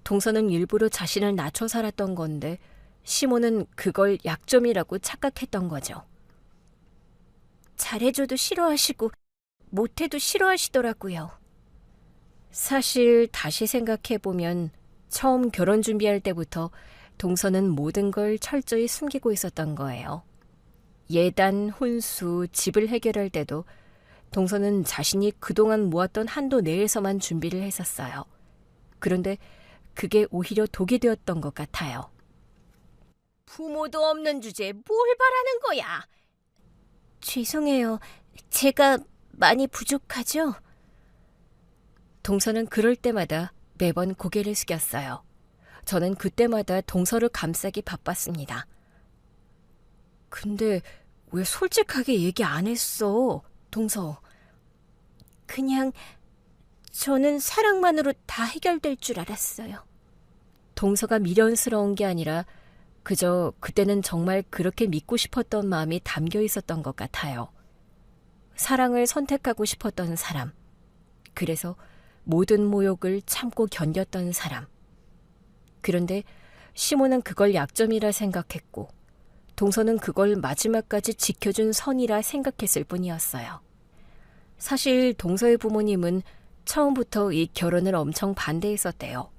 동서는 일부러 자신을 낮춰 살았던 건데 시모는 그걸 약점이라고 착각했던 거죠. 잘해줘도 싫어하시고 못해도 싫어하시더라고요. 사실 다시 생각해보면 처음 결혼 준비할 때부터 동서는 모든 걸 철저히 숨기고 있었던 거예요. 예단, 혼수, 집을 해결할 때도 동서는 자신이 그동안 모았던 한도 내에서만 준비를 했었어요. 그런데 그게 오히려 독이 되었던 것 같아요. 부모도 없는 주제에 뭘 바라는 거야? 죄송해요. 제가 많이 부족하죠? 동서는 그럴 때마다 매번 고개를 숙였어요. 저는 그때마다 동서를 감싸기 바빴습니다. 근데 왜 솔직하게 얘기 안 했어, 동서? 그냥 저는 사랑만으로 다 해결될 줄 알았어요. 동서가 미련스러운 게 아니라 그저 그때는 정말 그렇게 믿고 싶었던 마음이 담겨 있었던 것 같아요. 사랑을 선택하고 싶었던 사람. 그래서 모든 모욕을 참고 견뎠던 사람. 그런데 시모는 그걸 약점이라 생각했고 동서는 그걸 마지막까지 지켜준 선이라 생각했을 뿐이었어요. 사실 동서의 부모님은 처음부터 이 결혼을 엄청 반대했었대요.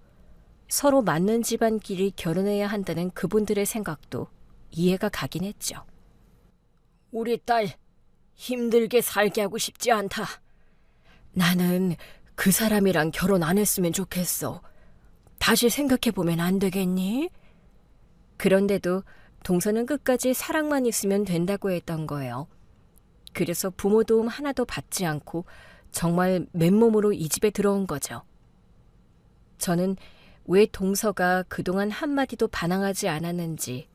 서로 맞는 집안끼리 결혼해야 한다는 그분들의 생각도 이해가 가긴 했죠. 우리 딸 힘들게 살게 하고 싶지 않다. 나는 그 사람이랑 결혼 안 했으면 좋겠어. 다시 생각해보면 안 되겠니? 그런데도 동서는 끝까지 사랑만 있으면 된다고 했던 거예요. 그래서 부모 도움 하나도 받지 않고 정말 맨몸으로 이 집에 들어온 거죠. 저는 왜 동서가 그동안 한마디도 반항하지 않았는지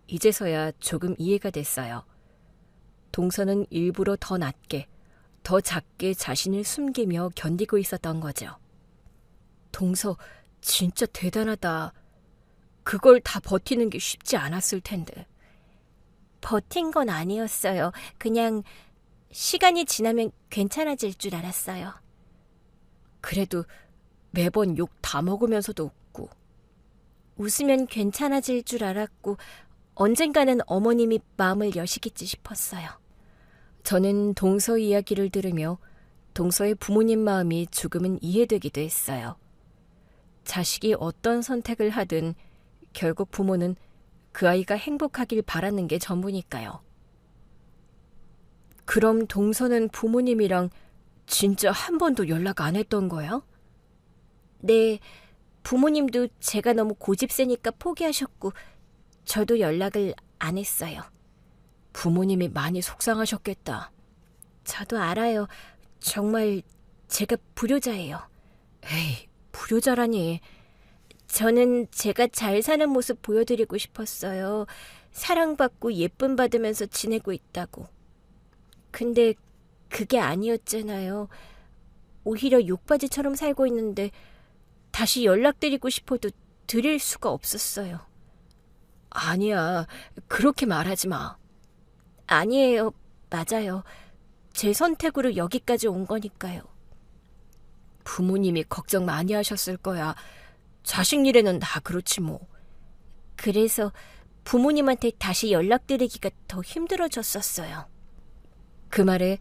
이제서야 조금 이해가 됐어요. 동서는 일부러 더 낮게, 더 작게 자신을 숨기며 견디고 있었던 거죠. 동서 진짜 대단하다. 그걸 다 버티는 게 쉽지 않았을 텐데. 버틴 건 아니었어요. 그냥 시간이 지나면 괜찮아질 줄 알았어요. 그래도 매번 욕 다 먹으면서도 웃고. 웃으면 괜찮아질 줄 알았고 언젠가는 어머님이 마음을 여시겠지 싶었어요. 저는 동서 이야기를 들으며 동서의 부모님 마음이 조금은 이해되기도 했어요. 자식이 어떤 선택을 하든 결국 부모는 그 아이가 행복하길 바라는 게 전부니까요. 그럼 동서는 부모님이랑 진짜 한 번도 연락 안 했던 거야? 네, 부모님도 제가 너무 고집세니까 포기하셨고 저도 연락을 안 했어요. 부모님이 많이 속상하셨겠다. 저도 알아요. 정말 제가 불효자예요. 에이, 불효자라니. 저는 제가 잘 사는 모습 보여드리고 싶었어요. 사랑받고 예쁨 받으면서 지내고 있다고. 근데 그게 아니었잖아요. 오히려 욕바지처럼 살고 있는데 다시 연락드리고 싶어도 드릴 수가 없었어요. 아니야, 그렇게 말하지 마. 아니에요, 맞아요. 제 선택으로 여기까지 온 거니까요. 부모님이 걱정 많이 하셨을 거야. 자식 일에는 다 그렇지 뭐. 그래서 부모님한테 다시 연락드리기가 더 힘들어졌었어요. 그 말에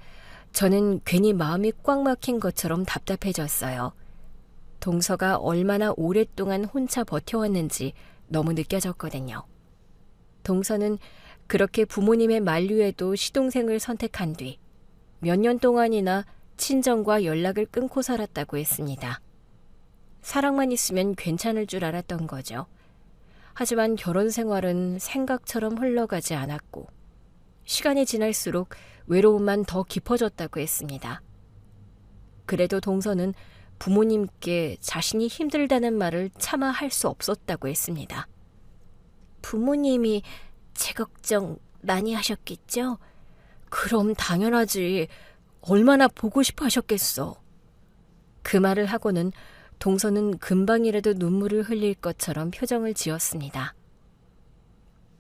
저는 괜히 마음이 꽉 막힌 것처럼 답답해졌어요. 동서가 얼마나 오랫동안 혼자 버텨왔는지 너무 느껴졌거든요. 동서는 그렇게 부모님의 만류에도 시동생을 선택한 뒤 몇 년 동안이나 친정과 연락을 끊고 살았다고 했습니다. 사랑만 있으면 괜찮을 줄 알았던 거죠. 하지만 결혼 생활은 생각처럼 흘러가지 않았고 시간이 지날수록 외로움만 더 깊어졌다고 했습니다. 그래도 동서는 부모님께 자신이 힘들다는 말을 차마 할 수 없었다고 했습니다. 부모님이 제 걱정 많이 하셨겠죠? 그럼 당연하지. 얼마나 보고 싶어 하셨겠어. 그 말을 하고는 동서는 금방이라도 눈물을 흘릴 것처럼 표정을 지었습니다.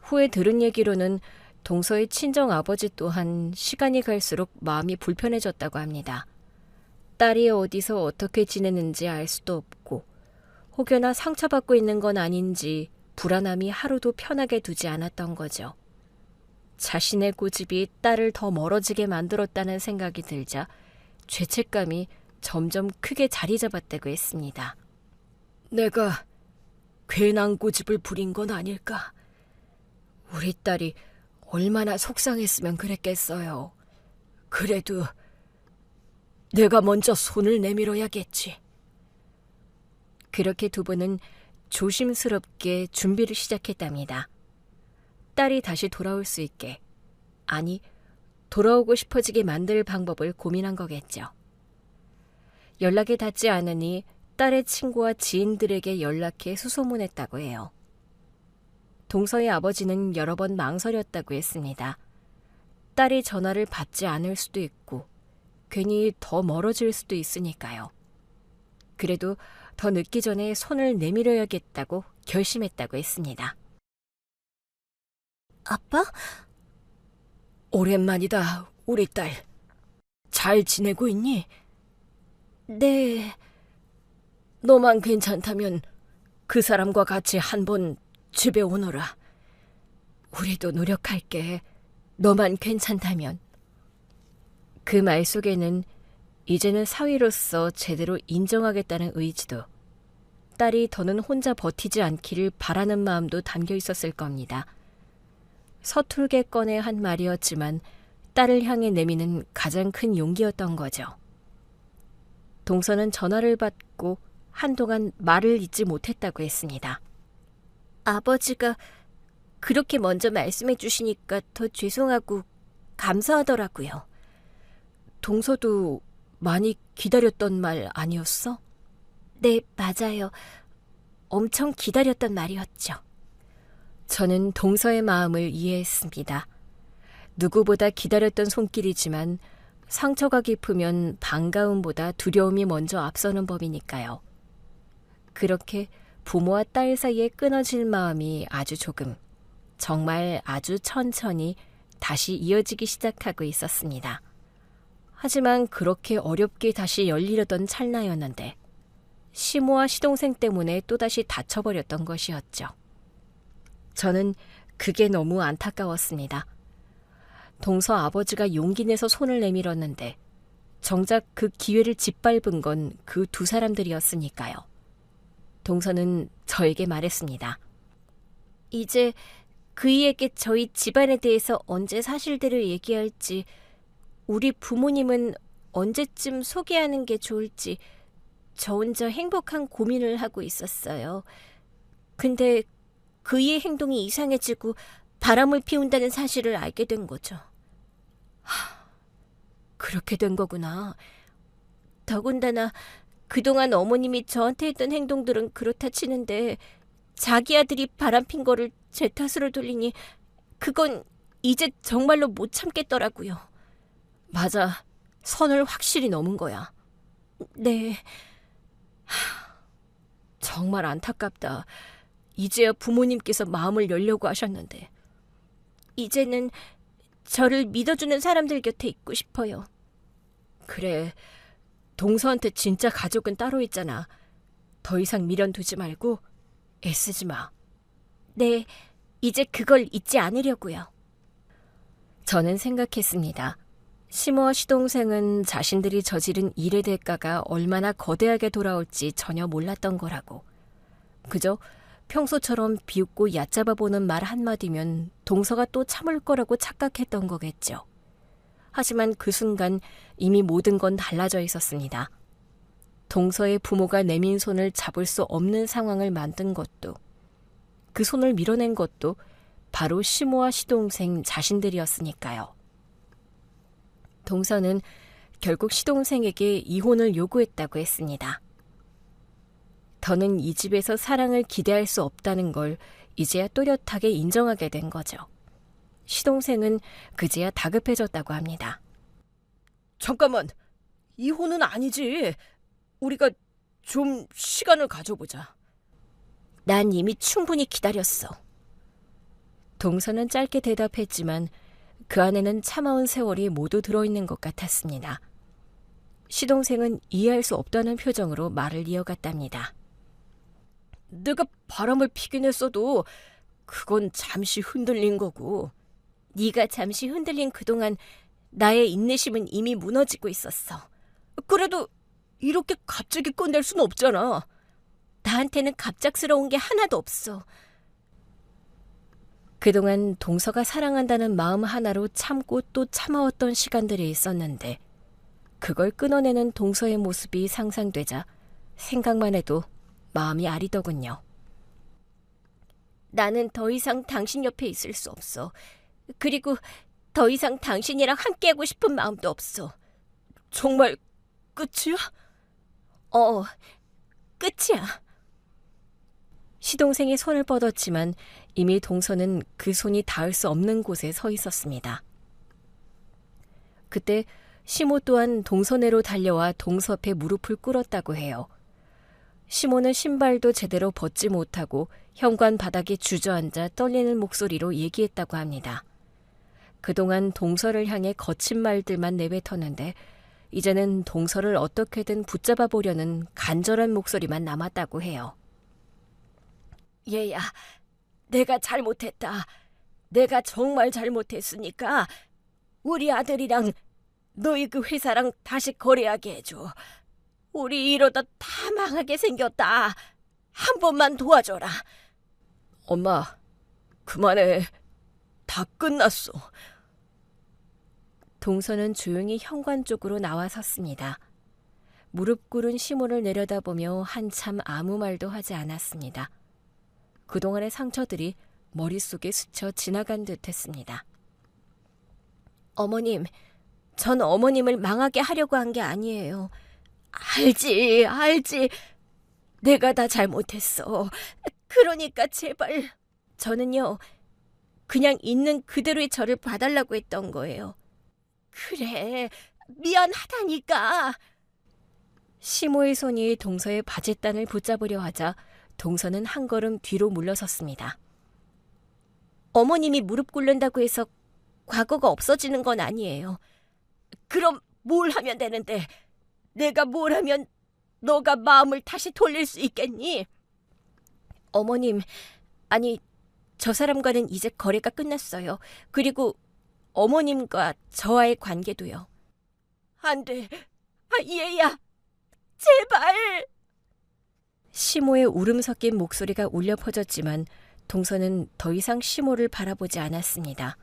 후에 들은 얘기로는 동서의 친정 아버지 또한 시간이 갈수록 마음이 불편해졌다고 합니다. 딸이 어디서 어떻게 지내는지 알 수도 없고 혹여나 상처받고 있는 건 아닌지 불안함이 하루도 편하게 두지 않았던 거죠. 자신의 고집이 딸을 더 멀어지게 만들었다는 생각이 들자 죄책감이 점점 크게 자리 잡았다고 했습니다. 내가 괜한 고집을 부린 건 아닐까? 우리 딸이 얼마나 속상했으면 그랬겠어요. 그래도 내가 먼저 손을 내밀어야겠지. 그렇게 두 분은 조심스럽게 준비를 시작했답니다. 딸이 다시 돌아올 수 있게, 아니 돌아오고 싶어지게 만들 방법을 고민한 거겠죠. 연락이 닿지 않으니 딸의 친구와 지인들에게 연락해 수소문했다고 해요. 동서의 아버지는 여러 번 망설였다고 했습니다. 딸이 전화를 받지 않을 수도 있고 괜히 더 멀어질 수도 있으니까요. 그래도 더 늦기 전에 손을 내밀어야겠다고 결심했다고 했습니다. 아빠? 오랜만이다, 우리 딸. 잘 지내고 있니? 네. 너만 괜찮다면 그 사람과 같이 한번 집에 오너라. 우리도 노력할게. 너만 괜찮다면. 그 말 속에는 이제는 사위로서 제대로 인정하겠다는 의지도, 딸이 더는 혼자 버티지 않기를 바라는 마음도 담겨 있었을 겁니다. 서툴게 꺼내 한 말이었지만 딸을 향해 내미는 가장 큰 용기였던 거죠. 동서는 전화를 받고 한동안 말을 잇지 못했다고 했습니다. 아버지가 그렇게 먼저 말씀해 주시니까 더 죄송하고 감사하더라고요. 동서도 많이 기다렸던 말 아니었어? 네, 맞아요. 엄청 기다렸던 말이었죠. 저는 동서의 마음을 이해했습니다. 누구보다 기다렸던 손길이지만 상처가 깊으면 반가움보다 두려움이 먼저 앞서는 법이니까요. 그렇게 부모와 딸 사이에 끊어질 마음이 아주 조금, 정말 아주 천천히 다시 이어지기 시작하고 있었습니다. 하지만 그렇게 어렵게 다시 열리려던 찰나였는데 시모와 시동생 때문에 또다시 닫혀버렸던 것이었죠. 저는 그게 너무 안타까웠습니다. 동서 아버지가 용기 내서 손을 내밀었는데 정작 그 기회를 짓밟은 건 그 두 사람들이었으니까요. 동서는 저에게 말했습니다. 이제 그이에게 저희 집안에 대해서 언제 사실들을 얘기할지, 우리 부모님은 언제쯤 소개하는 게 좋을지 저 혼자 행복한 고민을 하고 있었어요. 근데 그이의 행동이 이상해지고 바람을 피운다는 사실을 알게 된 거죠. 그렇게 된 거구나. 더군다나 그동안 어머님이 저한테 했던 행동들은 그렇다 치는데 자기 아들이 바람핀 거를 제 탓으로 돌리니 그건 이제 정말로 못 참겠더라고요. 맞아. 선을 확실히 넘은 거야. 네. 정말 안타깝다. 이제야 부모님께서 마음을 열려고 하셨는데. 이제는 저를 믿어주는 사람들 곁에 있고 싶어요. 그래. 동서한테 진짜 가족은 따로 있잖아. 더 이상 미련 두지 말고 애쓰지 마. 네, 이제 그걸 잊지 않으려고요. 저는 생각했습니다. 시모와 시동생은 자신들이 저지른 일의 대가가 얼마나 거대하게 돌아올지 전혀 몰랐던 거라고. 그저 평소처럼 비웃고 얕잡아보는 말 한마디면 동서가 또 참을 거라고 착각했던 거겠죠. 하지만 그 순간 이미 모든 건 달라져 있었습니다. 동서의 부모가 내민 손을 잡을 수 없는 상황을 만든 것도, 그 손을 밀어낸 것도 바로 시모와 시동생 자신들이었으니까요. 동서는 결국 시동생에게 이혼을 요구했다고 했습니다. 더는 이 집에서 사랑을 기대할 수 없다는 걸 이제야 또렷하게 인정하게 된 거죠. 시동생은 그제야 다급해졌다고 합니다. 잠깐만, 이혼은 아니지. 우리가 좀 시간을 가져보자. 난 이미 충분히 기다렸어. 동서는 짧게 대답했지만 그 안에는 참아온 세월이 모두 들어있는 것 같았습니다. 시동생은 이해할 수 없다는 표정으로 말을 이어갔답니다. 내가 바람을 피긴 했어도 그건 잠시 흔들린 거고, 네가 잠시 흔들린 그동안 나의 인내심은 이미 무너지고 있었어. 그래도 이렇게 갑자기 끝낼 순 없잖아. 나한테는 갑작스러운 게 하나도 없어. 그동안 동서가 사랑한다는 마음 하나로 참고 또 참아왔던 시간들이 있었는데 그걸 끊어내는 동서의 모습이 상상되자 생각만 해도 마음이 아리더군요. 나는 더 이상 당신 옆에 있을 수 없어. 그리고 더 이상 당신이랑 함께하고 싶은 마음도 없어. 정말 끝이야? 끝이야. 시동생이 손을 뻗었지만 이미 동서는 그 손이 닿을 수 없는 곳에 서 있었습니다. 그때 시모 또한 동서내로 달려와 동서 앞에 무릎을 꿇었다고 해요. 시모는 신발도 제대로 벗지 못하고 현관 바닥에 주저앉아 떨리는 목소리로 얘기했다고 합니다. 그동안 동서를 향해 거친 말들만 내뱉었는데 이제는 동서를 어떻게든 붙잡아 보려는 간절한 목소리만 남았다고 해요. 얘야, 내가 잘못했다. 내가 정말 잘못했으니까 우리 아들이랑 너희 그 회사랑 다시 거래하게 해줘. 우리 이러다 다 망하게 생겼다. 한 번만 도와줘라. 엄마, 그만해. 다 끝났어. 동서는 조용히 현관 쪽으로 나와 섰습니다. 무릎 꿇은 시모를 내려다보며 한참 아무 말도 하지 않았습니다. 그동안의 상처들이 머릿속에 스쳐 지나간 듯 했습니다. 어머님, 전 어머님을 망하게 하려고 한 게 아니에요. 알지. 내가 다 잘못했어. 그러니까 제발. 저는요, 그냥 있는 그대로의 저를 봐달라고 했던 거예요. 그래, 미안하다니까. 시모의 손이 동서의 바짓단을 붙잡으려 하자 동서는 한 걸음 뒤로 물러섰습니다. 어머님이 무릎 꿇는다고 해서 과거가 없어지는 건 아니에요. 그럼 뭘 하면 되는데? 내가 뭘 하면 너가 마음을 다시 돌릴 수 있겠니? 어머님, 아니, 저 사람과는 이제 거래가 끝났어요. 그리고 어머님과 저와의 관계도요. 안 돼. 얘야. 제발. 시모의 울음 섞인 목소리가 울려 퍼졌지만 동서는 더 이상 시모를 바라보지 않았습니다.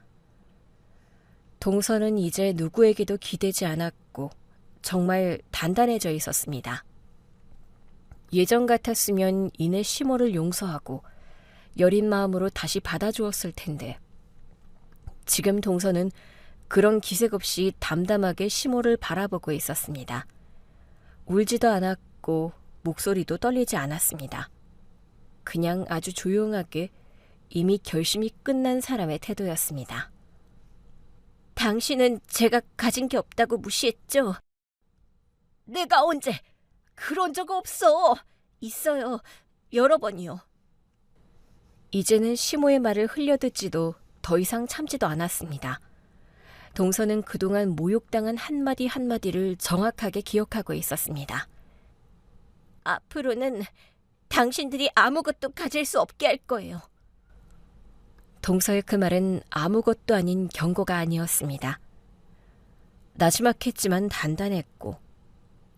동서는 이제 누구에게도 기대지 않았고 정말 단단해져 있었습니다. 예전 같았으면 이내 시모를 용서하고 여린 마음으로 다시 받아주었을 텐데 지금 동서는 그런 기색 없이 담담하게 시모를 바라보고 있었습니다. 울지도 않았고 목소리도 떨리지 않았습니다. 그냥 아주 조용하게 이미 결심이 끝난 사람의 태도였습니다. 당신은 제가 가진 게 없다고 무시했죠? 내가 언제 그런 적 없어. 있어요. 여러 번이요. 이제는 시모의 말을 흘려듣지도 더 이상 참지도 않았습니다. 동서는 그동안 모욕당한 한마디 한마디를 정확하게 기억하고 있었습니다. 앞으로는 당신들이 아무것도 가질 수 없게 할 거예요. 동서의 그 말은 아무것도 아닌 경고가 아니었습니다. 나지막했지만 단단했고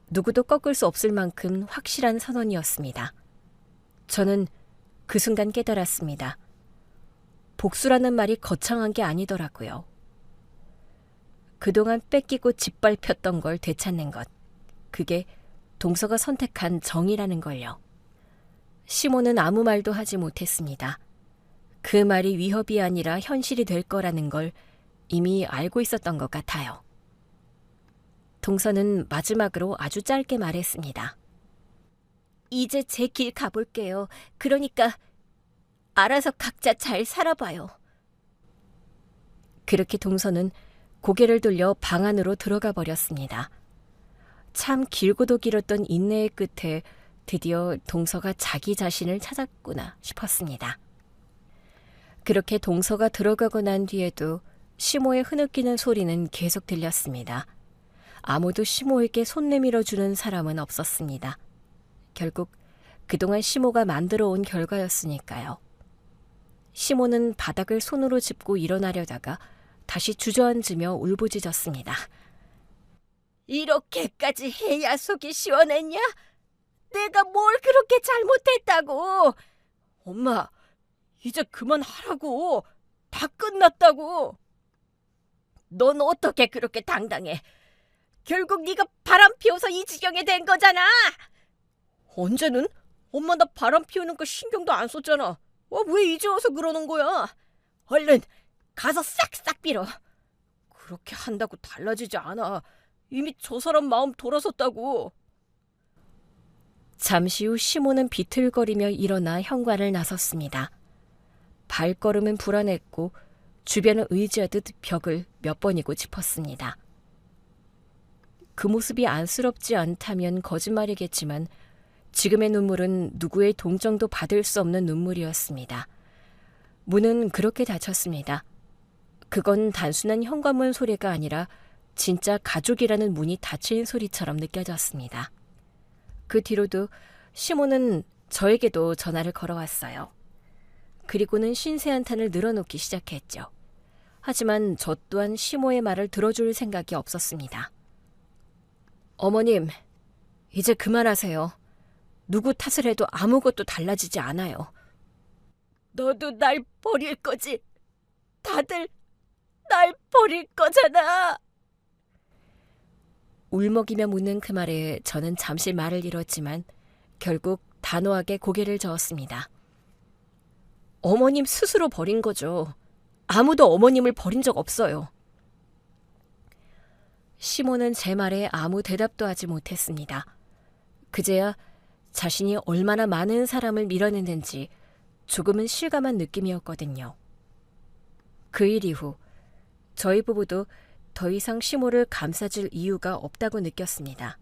누구도 꺾을 수 없을 만큼 확실한 선언이었습니다. 저는 그 순간 깨달았습니다. 복수라는 말이 거창한 게 아니더라고요. 그동안 뺏기고 짓밟혔던 걸 되찾는 것. 그게 동서가 선택한 정의라는 걸요. 시모는 아무 말도 하지 못했습니다. 그 말이 위협이 아니라 현실이 될 거라는 걸 이미 알고 있었던 것 같아요. 동서는 마지막으로 아주 짧게 말했습니다. 이제 제 길 가볼게요. 그러니까 알아서 각자 잘 살아봐요. 그렇게 동서는 고개를 돌려 방 안으로 들어가 버렸습니다. 참 길고도 길었던 인내의 끝에 드디어 동서가 자기 자신을 찾았구나 싶었습니다. 그렇게 동서가 들어가고 난 뒤에도 시모의 흐느끼는 소리는 계속 들렸습니다. 아무도 시모에게 손 내밀어 주는 사람은 없었습니다. 결국 그동안 시모가 만들어 온 결과였으니까요. 시모는 바닥을 손으로 짚고 일어나려다가 다시 주저앉으며 울부짖었습니다. 이렇게까지 해야 속이 시원했냐? 내가 뭘 그렇게 잘못했다고? 엄마, 이제 그만하라고. 다 끝났다고. 넌 어떻게 그렇게 당당해? 결국 네가 바람 피워서 이 지경에 된 거잖아. 언제는? 엄마 나 바람 피우는 거 신경도 안 썼잖아. 왜 이제 와서 그러는 거야? 얼른 가서 싹싹 빌어. 그렇게 한다고 달라지지 않아. 이미 저 사람 마음 돌아섰다고. 잠시 후 시모는 비틀거리며 일어나 현관을 나섰습니다. 발걸음은 불안했고 주변을 의지하듯 벽을 몇 번이고 짚었습니다. 그 모습이 안쓰럽지 않다면 거짓말이겠지만 지금의 눈물은 누구의 동정도 받을 수 없는 눈물이었습니다. 문은 그렇게 닫혔습니다. 그건 단순한 현관문 소리가 아니라 진짜 가족이라는 문이 닫힌 소리처럼 느껴졌습니다. 그 뒤로도 시모는 저에게도 전화를 걸어왔어요. 그리고는 신세 한탄을 늘어놓기 시작했죠. 하지만 저 또한 시모의 말을 들어줄 생각이 없었습니다. 어머님, 이제 그만하세요. 누구 탓을 해도 아무것도 달라지지 않아요. 너도 날 버릴 거지? 다들 날 버릴 거잖아. 울먹이며 묻는 그 말에 저는 잠시 말을 잃었지만 결국 단호하게 고개를 저었습니다. 어머님 스스로 버린 거죠. 아무도 어머님을 버린 적 없어요. 시모는 제 말에 아무 대답도 하지 못했습니다. 그제야 자신이 얼마나 많은 사람을 밀어냈는지 조금은 실감한 느낌이었거든요. 그 일 이후 저희 부부도 더 이상 시모를 감싸줄 이유가 없다고 느꼈습니다.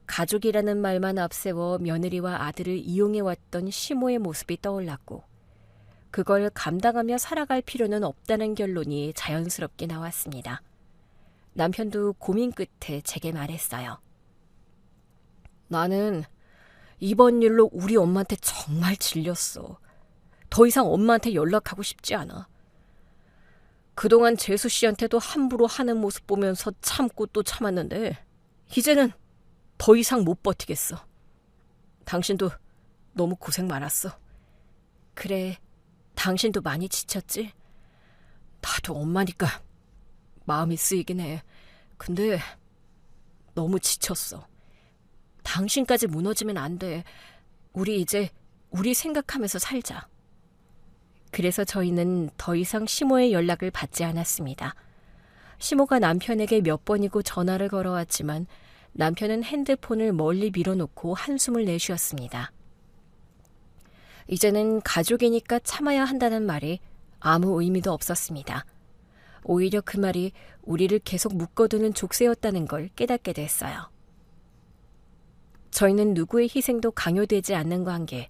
가족이라는 말만 앞세워 며느리와 아들을 이용해왔던 시모의 모습이 떠올랐고 그걸 감당하며 살아갈 필요는 없다는 결론이 자연스럽게 나왔습니다. 남편도 고민 끝에 제게 말했어요. 나는 이번 일로 우리 엄마한테 정말 질렸어. 더 이상 엄마한테 연락하고 싶지 않아. 그동안 재수 씨한테도 함부로 하는 모습 보면서 참고 또 참았는데 이제는 더 이상 못 버티겠어. 당신도 너무 고생 많았어. 그래, 당신도 많이 지쳤지? 나도 엄마니까 마음이 쓰이긴 해. 근데 너무 지쳤어. 당신까지 무너지면 안 돼. 우리 이제 우리 생각하면서 살자. 그래서 저희는 더 이상 시모의 연락을 받지 않았습니다. 시모가 남편에게 몇 번이고 전화를 걸어왔지만 남편은 핸드폰을 멀리 밀어놓고 한숨을 내쉬었습니다. 이제는 가족이니까 참아야 한다는 말이 아무 의미도 없었습니다. 오히려 그 말이 우리를 계속 묶어두는 족쇄였다는 걸 깨닫게 됐어요. 저희는 누구의 희생도 강요되지 않는 관계,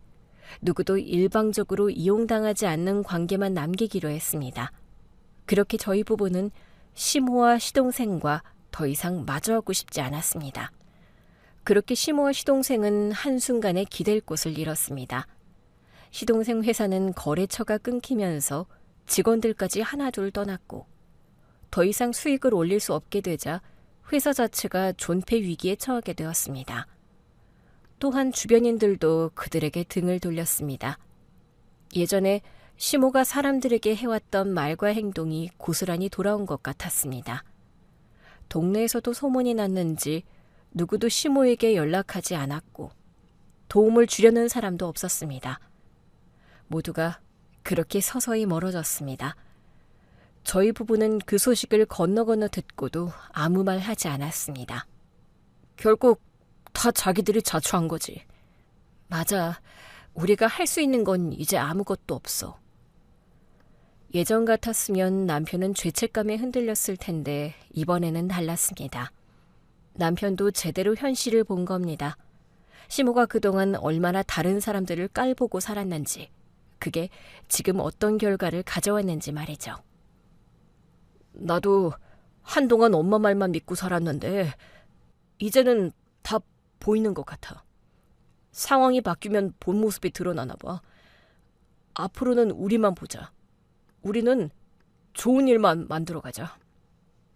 누구도 일방적으로 이용당하지 않는 관계만 남기기로 했습니다. 그렇게 저희 부부는 시모와 시동생과 더 이상 마주하고 싶지 않았습니다. 그렇게 시모와 시동생은 한순간에 기댈 곳을 잃었습니다. 시동생 회사는 거래처가 끊기면서 직원들까지 하나둘 떠났고 더 이상 수익을 올릴 수 없게 되자 회사 자체가 존폐 위기에 처하게 되었습니다. 또한 주변인들도 그들에게 등을 돌렸습니다. 예전에 시모가 사람들에게 해왔던 말과 행동이 고스란히 돌아온 것 같았습니다. 동네에서도 소문이 났는지 누구도 시모에게 연락하지 않았고 도움을 주려는 사람도 없었습니다. 모두가 그렇게 서서히 멀어졌습니다. 저희 부부는 그 소식을 건너 듣고도 아무 말 하지 않았습니다. 결국 다 자기들이 자초한 거지. 맞아. 우리가 할 수 있는 건 이제 아무것도 없어. 예전 같았으면 남편은 죄책감에 흔들렸을 텐데 이번에는 달랐습니다. 남편도 제대로 현실을 본 겁니다. 시모가 그동안 얼마나 다른 사람들을 깔보고 살았는지, 그게 지금 어떤 결과를 가져왔는지 말이죠. 나도 한동안 엄마 말만 믿고 살았는데 이제는 다 보이는 것 같아. 상황이 바뀌면 본 모습이 드러나나 봐. 앞으로는 우리만 보자. 우리는 좋은 일만 만들어가자.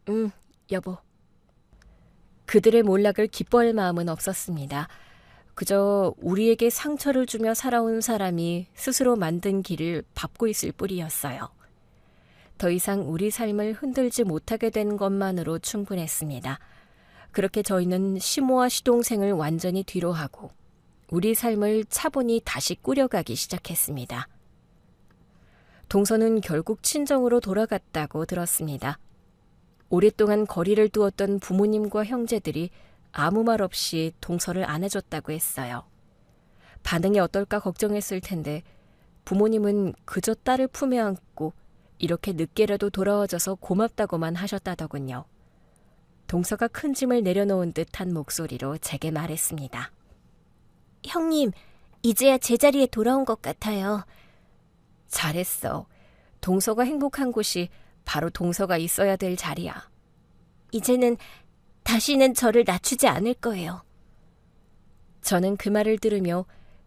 응, 여보. 그들의 몰락을 기뻐할 마음은 없었습니다. 그저 우리에게 상처를 주며 살아온 사람이 스스로 만든 길을 밟고 있을 뿐이었어요. 더 이상 우리 삶을 흔들지 못하게 된 것만으로 충분했습니다. 그렇게 저희는 시모와 시동생을 완전히 뒤로하고 우리 삶을 차분히 다시 꾸려가기 시작했습니다. 동서는 결국 친정으로 돌아갔다고 들었습니다. 오랫동안 거리를 두었던 부모님과 형제들이 아무 말 없이 동서를 안아줬다고 했어요. 반응이 어떨까 걱정했을 텐데 부모님은 그저 딸을 품에 안고 이렇게 늦게라도 돌아와줘서 고맙다고만 하셨다더군요. 동서가 큰 짐을 내려놓은 듯한 목소리로 제게 말했습니다. 형님, 이제야 제자리에 돌아온 것 같아요. 잘했어. 동서가 행복한 곳이 바로 동서가 있어야 될 자리야. 이제는 다시는 저를 낮추지 않을 거예요. 저는 그 말을 들으며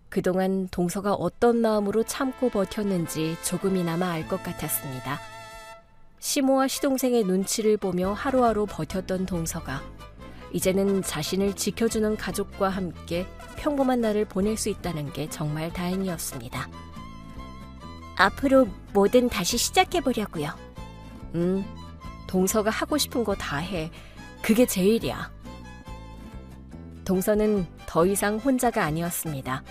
그동안 동서가 어떤 마음으로 참고 버텼는지 조금이나마 알 것 같았습니다. 시모와 시동생의 눈치를 보며 하루하루 버텼던 동서가 이제는 자신을 지켜주는 가족과 함께 평범한 날을 보낼 수 있다는 게 정말 다행이었습니다. 앞으로 뭐든 다시 시작해보려고요. 동서가 하고 싶은 거 다 해. 그게 제일이야. 동서는 더 이상 혼자가 아니었습니다.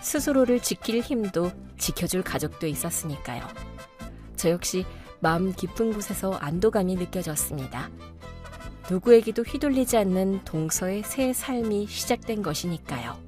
스스로를 지킬 힘도 지켜줄 가족도 있었으니까요. 저 역시 마음 깊은 곳에서 안도감이 느껴졌습니다. 누구에게도 휘둘리지 않는 동서의 새 삶이 시작된 것이니까요.